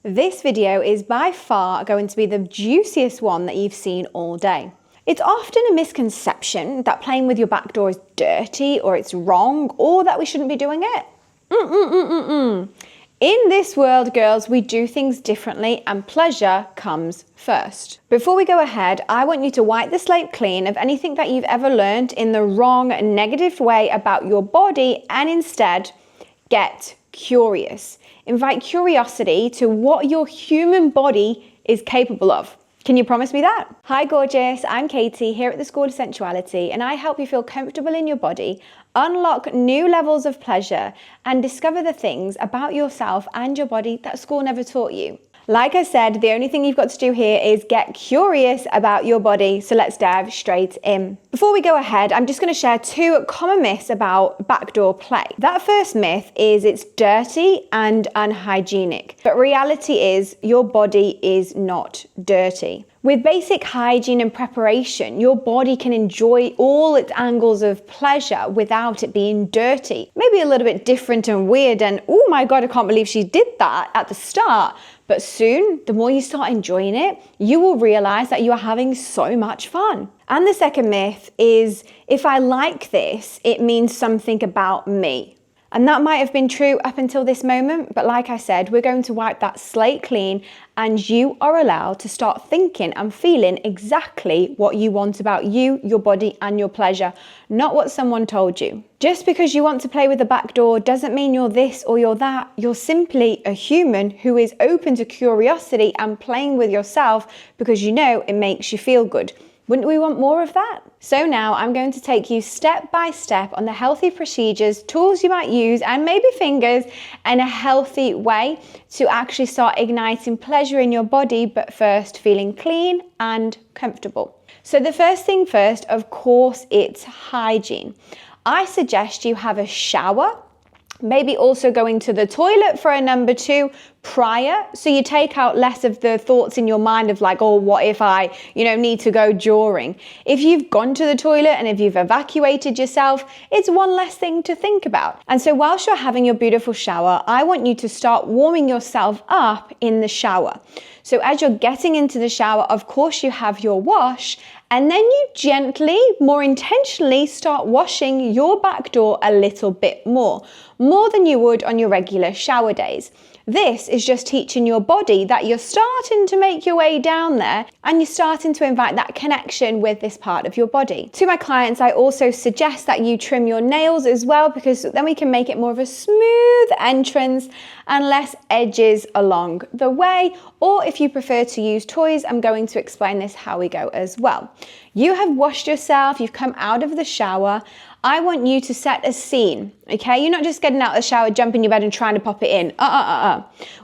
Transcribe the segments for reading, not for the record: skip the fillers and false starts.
This video is by far going to be the juiciest one that you've seen all day. It's often a misconception that playing with your back door is dirty or it's wrong or that we shouldn't be doing it. In this world, girls, we do things differently and pleasure comes first. Before we go ahead, I want you to wipe the slate clean of anything that you've ever learned in the wrong, negative way about your body and instead get curious. Invite curiosity to what your human body is capable of. Can you promise me that? Hi gorgeous, I'm Katie here at the School of Sensuality, and I help you feel comfortable in your body, unlock new levels of pleasure, and discover the things about yourself and your body that school never taught you. Like I said, the only thing you've got to do here is get curious about your body, so let's dive straight in. Before we go ahead, I'm just going to share two common myths about backdoor play. That first myth is it's dirty and unhygienic, but reality is your body is not dirty. With basic hygiene and preparation, your body can enjoy all its angles of pleasure without it being dirty. Maybe a little bit different and weird and, oh my God, I can't believe she did that at the start. But soon, the more you start enjoying it, you will realize that you are having so much fun. And the second myth is, if I like this, it means something about me. And that might have been true up until this moment, but like I said, we're going to wipe that slate clean and you are allowed to start thinking and feeling exactly what you want about you, your body, and your pleasure, not what someone told you. Just because you want to play with the back door doesn't mean you're this or you're that. You're simply a human who is open to curiosity and playing with yourself because you know it makes you feel good. Wouldn't we want more of that? So now I'm going to take you step by step on the healthy procedures, tools you might use, and maybe fingers in a healthy way to actually start igniting pleasure in your body, but first feeling clean and comfortable. So the first thing first, of course, it's hygiene. I suggest you have a shower, maybe also going to the toilet for a number two prior, so you take out less of the thoughts in your mind of like, oh, what if I, need to go during. If you've gone to the toilet and if you've evacuated yourself, it's one less thing to think about. And so whilst you're having your beautiful shower, I want you to start warming yourself up in the shower. So as you're getting into the shower, of course you have your wash, and then you gently, more intentionally start washing your back door a little bit more than you would on your regular shower days. This is just teaching your body that you're starting to make your way down there and you're starting to invite that connection with this part of your body. To my clients, I also suggest that you trim your nails as well, because then we can make it more of a smooth entrance and less edges along the way. Or if you prefer to use toys, I'm going to explain this how we go as well. You have washed yourself, you've come out of the shower. I want you to set a scene, okay? You're not just getting out of the shower, jumping in your bed and trying to pop it in.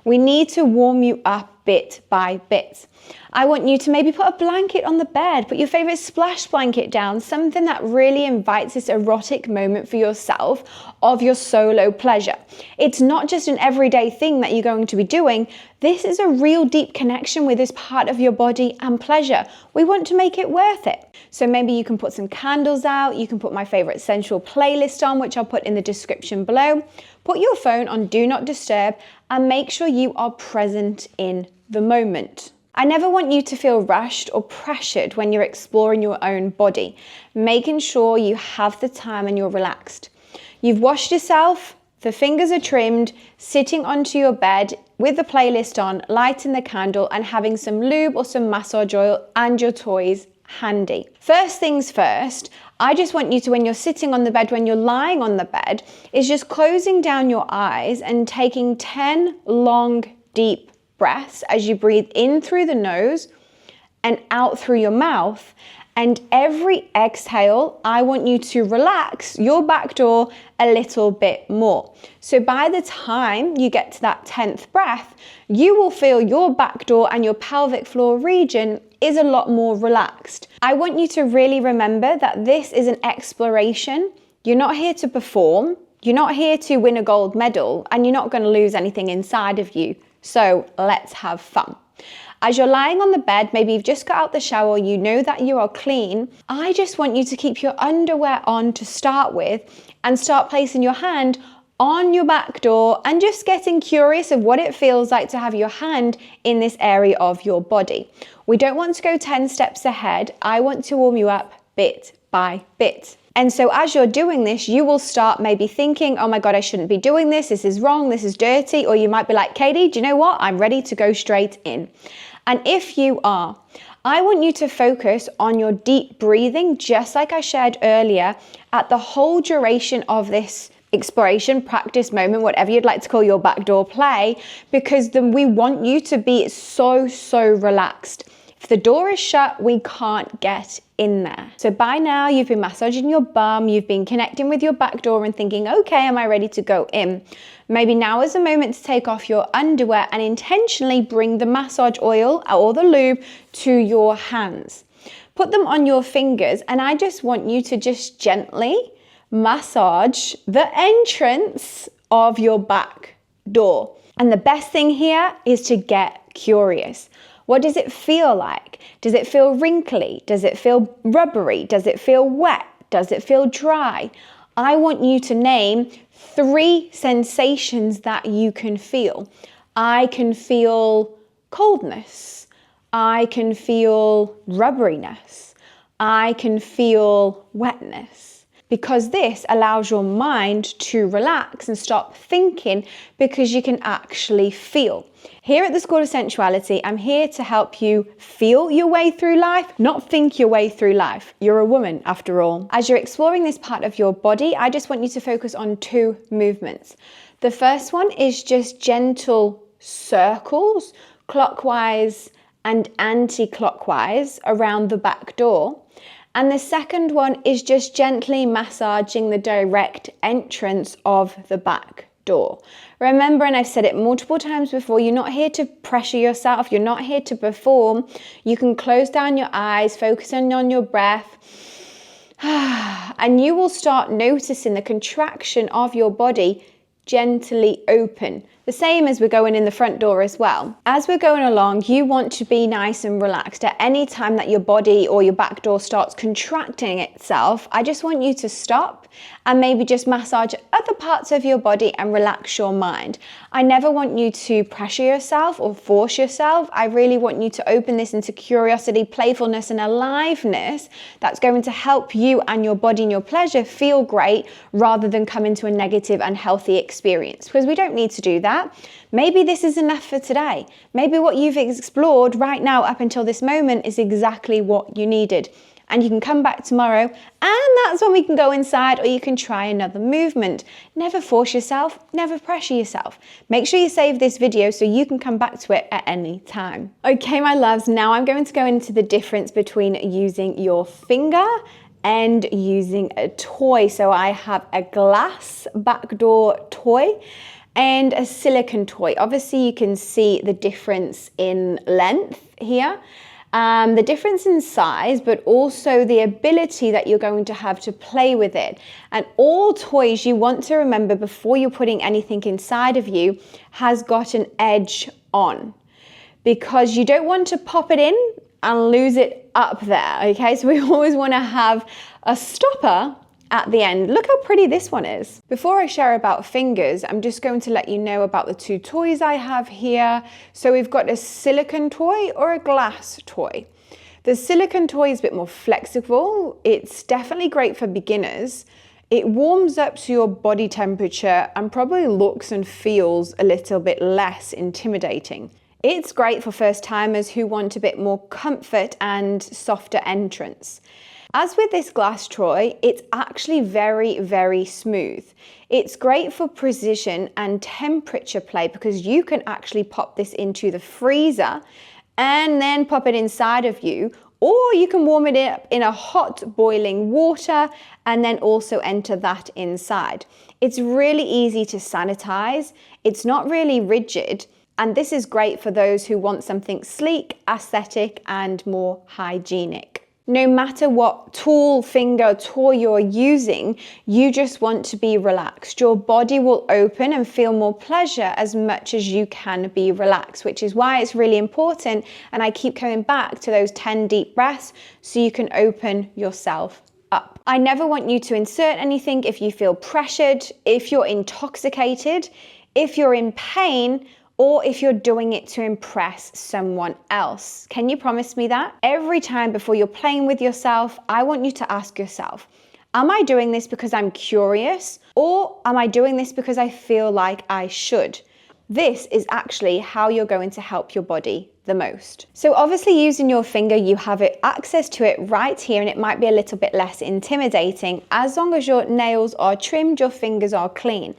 We need to warm you up bit by bit. I want you to maybe put a blanket on the bed, put your favorite splash blanket down, something that really invites this erotic moment for yourself of your solo pleasure. It's not just an everyday thing that you're going to be doing. This is a real deep connection with this part of your body and pleasure. We want to make it worth it. So maybe you can put some candles out, you can put my favorite sensual playlist on, which I'll put in the description below. Put your phone on Do Not Disturb and make sure you are present in the moment. I never want you to feel rushed or pressured when you're exploring your own body, making sure you have the time and you're relaxed. You've washed yourself, the fingers are trimmed, sitting onto your bed with the playlist on, lighting the candle and having some lube or some massage oil and your toys handy. First things first, I just want you to, when you're sitting on the bed, when you're lying on the bed, is just closing down your eyes and taking 10 long, deep breaths as you breathe in through the nose and out through your mouth. And every exhale, I want you to relax your back door a little bit more. So by the time you get to that 10th breath, you will feel your back door and your pelvic floor region is a lot more relaxed. I want you to really remember that this is an exploration. You're not here to perform. You're not here to win a gold medal, and you're not going to lose anything inside of you. So let's have fun. As you're lying on the bed, maybe you've just got out the shower, you know that you are clean. I just want you to keep your underwear on to start with and start placing your hand on your back door and just getting curious of what it feels like to have your hand in this area of your body. We don't want to go 10 steps ahead. I want to warm you up bit by bit. And so as you're doing this, you will start maybe thinking, oh my God, I shouldn't be doing this. This is wrong. This is dirty. Or you might be like, Katie, do you know what? I'm ready to go straight in. And if you are, I want you to focus on your deep breathing, just like I shared earlier, at the whole duration of this exploration, practice moment, whatever you'd like to call your backdoor play, because then we want you to be so relaxed. If the door is shut, we can't get in there. So by now you've been massaging your bum, you've been connecting with your back door and thinking, okay, am I ready to go in? Maybe now is the moment to take off your underwear and intentionally bring the massage oil or the lube to your hands. Put them on your fingers, and I just want you to just gently massage the entrance of your back door. And the best thing here is to get curious. What does it feel like? Does it feel wrinkly? Does it feel rubbery? Does it feel wet? Does it feel dry? I want you to name 3 sensations that you can feel. I can feel coldness. I can feel rubberiness. I can feel wetness. Because this allows your mind to relax and stop thinking, because you can actually feel. Here at the School of Sensuality, I'm here to help you feel your way through life, not think your way through life. You're a woman after all. As you're exploring this part of your body, I just want you to focus on 2 movements. The first one is just gentle circles, clockwise and anti-clockwise around the back door. And the second one is just gently massaging the direct entrance of the back door. Remember, and I've said it multiple times before, you're not here to pressure yourself. You're not here to perform. You can close down your eyes, focusing on your breath, and you will start noticing the contraction of your body gently open. The same as we're going in the front door as well. As we're going along, you want to be nice and relaxed. At any time that your body or your back door starts contracting itself, I just want you to stop and maybe just massage other parts of your body and relax your mind. I never want you to pressure yourself or force yourself. I really want you to open this into curiosity, playfulness, and aliveness that's going to help you and your body and your pleasure feel great, rather than come into a negative, unhealthy experience, because we don't need to do that. Maybe this is enough for today. Maybe what you've explored right now up until this moment is exactly what you needed. And you can come back tomorrow, and that's when we can go inside, or you can try another movement. Never force yourself, never pressure yourself. Make sure you save this video so you can come back to it at any time. Okay, my loves, now I'm going to go into the difference between using your finger and using a toy. So I have a glass backdoor toy and a silicone toy. Obviously you can see the difference in length here. The difference in size, but also the ability that you're going to have to play with it. And all toys, you want to remember before you're putting anything inside of you, has got an edge on, because you don't want to pop it in and lose it up there, okay? So we always want to have a stopper at the end. Look how pretty this one is. Before I share about fingers, I'm just going to let you know about the 2 toys I have here. So we've got a silicone toy or a glass toy. The silicone toy is a bit more flexible. It's definitely great for beginners. It warms up to your body temperature and probably looks and feels a little bit less intimidating. It's great for first timers who want a bit more comfort and softer entrance. As with this glass toy, it's actually very smooth. It's great for precision and temperature play, because you can actually pop this into the freezer and then pop it inside of you, or you can warm it up in a hot boiling water and then also enter that inside. It's really easy to sanitize. It's not really rigid. And this is great for those who want something sleek, aesthetic, and more hygienic. No matter what tool, finger, toy you're using, you just want to be relaxed. Your body will open and feel more pleasure as much as you can be relaxed, which is why it's really important. And I keep coming back to those 10 deep breaths so you can open yourself up. I never want you to insert anything if you feel pressured, if you're intoxicated, if you're in pain, or if you're doing it to impress someone else. Can you promise me that? Every time before you're playing with yourself, I want you to ask yourself, am I doing this because I'm curious, or am I doing this because I feel like I should? This is actually how you're going to help your body the most. So obviously using your finger, you have access to it right here, and it might be a little bit less intimidating as long as your nails are trimmed, your fingers are clean.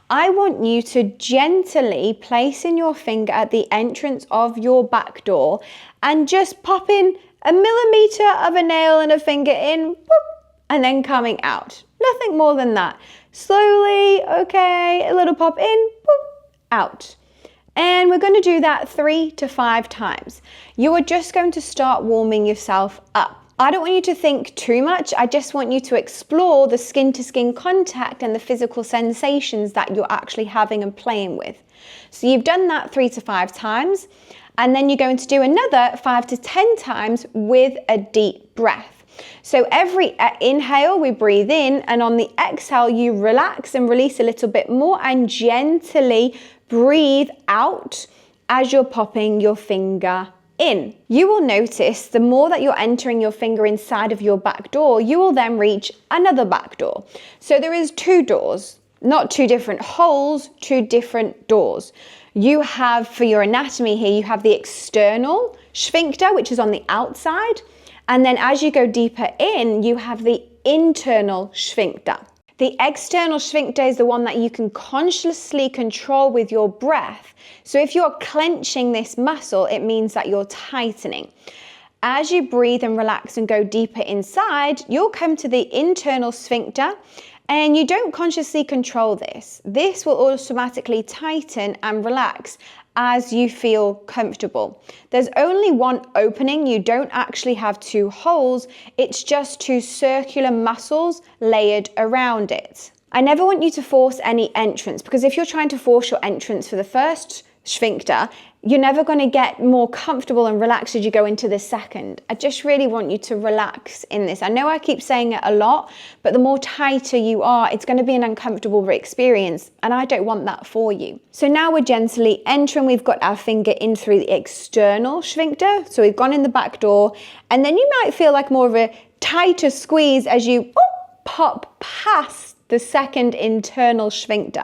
I want you to gently place in your finger at the entrance of your back door and just pop in a millimeter of a nail and a finger in, whoop, and then coming out. Nothing more than that. Slowly, okay, a little pop in, whoop, out. And we're going to do that 3 to 5 times. You are just going to start warming yourself up. I don't want you to think too much. I just want you to explore the skin-to-skin contact and the physical sensations that you're actually having and playing with. So you've done that 3 to 5 times, and then you're going to do another 5 to 10 times with a deep breath. So every inhale, we breathe in, and on the exhale, you relax and release a little bit more and gently breathe out as you're popping your finger in. You will notice the more that you're entering your finger inside of your back door, you will then reach another back door. So there is 2 doors, not 2 different holes, 2 different doors. You have, for your anatomy here, you have the external sphincter, which is on the outside. And then as you go deeper in, you have the internal sphincter. The external sphincter is the one that you can consciously control with your breath. So if you're clenching this muscle, it means that you're tightening. As you breathe and relax and go deeper inside, you'll come to the internal sphincter, and you don't consciously control this. This will automatically tighten and relax as you feel comfortable. There's only one opening. You don't actually have 2 holes. It's just 2 circular muscles layered around it. I never want you to force any entrance, because if you're trying to force your entrance for the first sphincter, you're never going to get more comfortable and relaxed as you go into the second. I just really want you to relax in this. I know I keep saying it a lot, but the more tighter you are, it's going to be an uncomfortable experience, and I don't want that for you. So now we're gently entering. We've got our finger in through the external sphincter. So we've gone in the back door, and then you might feel like more of a tighter squeeze as you pop past the second internal sphincter.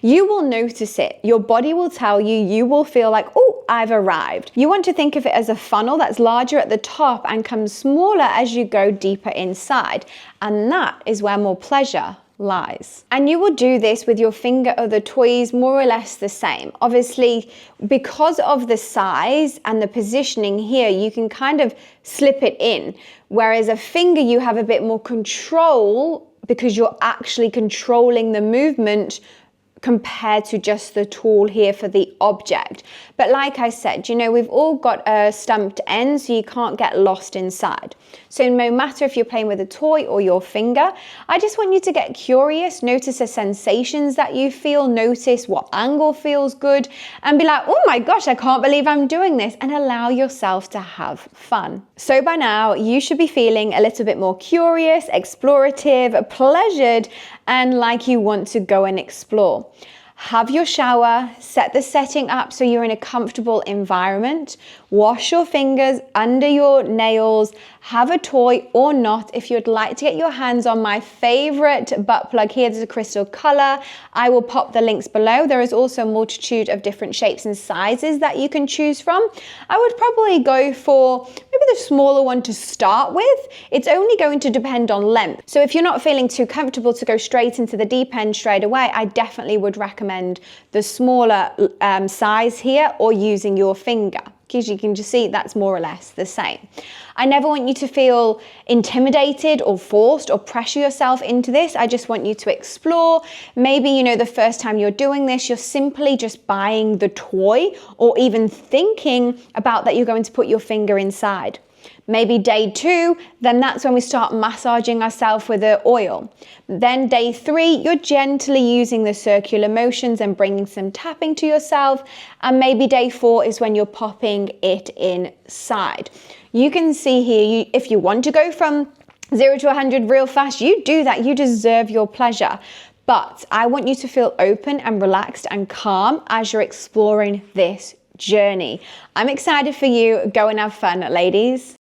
You will notice it. Your body will tell you, you will feel like, oh, I've arrived. You want to think of it as a funnel that's larger at the top and comes smaller as you go deeper inside. And that is where more pleasure lies. And you will do this with your finger or the toys more or less the same. Obviously, because of the size and the positioning here, you can kind of slip it in. Whereas a finger, you have a bit more control because you're actually controlling the movement compared to just the tool here for the object. But like I said, you know, we've all got a stumped end, so you can't get lost inside. So no matter if you're playing with a toy or your finger, I just want you to get curious, notice the sensations that you feel, notice what angle feels good, and be like, oh my gosh, I can't believe I'm doing this, and allow yourself to have fun. So by now, you should be feeling a little bit more curious, explorative, pleasured, and like you want to go and explore. Have your shower, set the setting up so you're in a comfortable environment, wash your fingers under your nails, have a toy or not. If you'd like to get your hands on my favorite butt plug here, there's a crystal color. I will pop the links below. There is also a multitude of different shapes and sizes that you can choose from. I would probably go for maybe the smaller one to start with. It's only going to depend on length. So if you're not feeling too comfortable to go straight into the deep end straight away, I definitely would recommend the smaller size here, or using your finger, because you can just see that's more or less the same. I never want you to feel intimidated or forced or pressure yourself into this. I just want you to explore. Maybe, you know, the first time you're doing this, you're simply just buying the toy, or even thinking about that you're going to put your finger inside. Maybe day 2, then that's when we start massaging ourselves with the oil. Then day 3, you're gently using the circular motions and bringing some tapping to yourself. And maybe day 4 is when you're popping it inside. You can see here, if you want to go from 0 to 100 real fast. You do that. You deserve your pleasure. But I want you to feel open and relaxed and calm as you're exploring this journey. I'm excited for you. Go and have fun, ladies.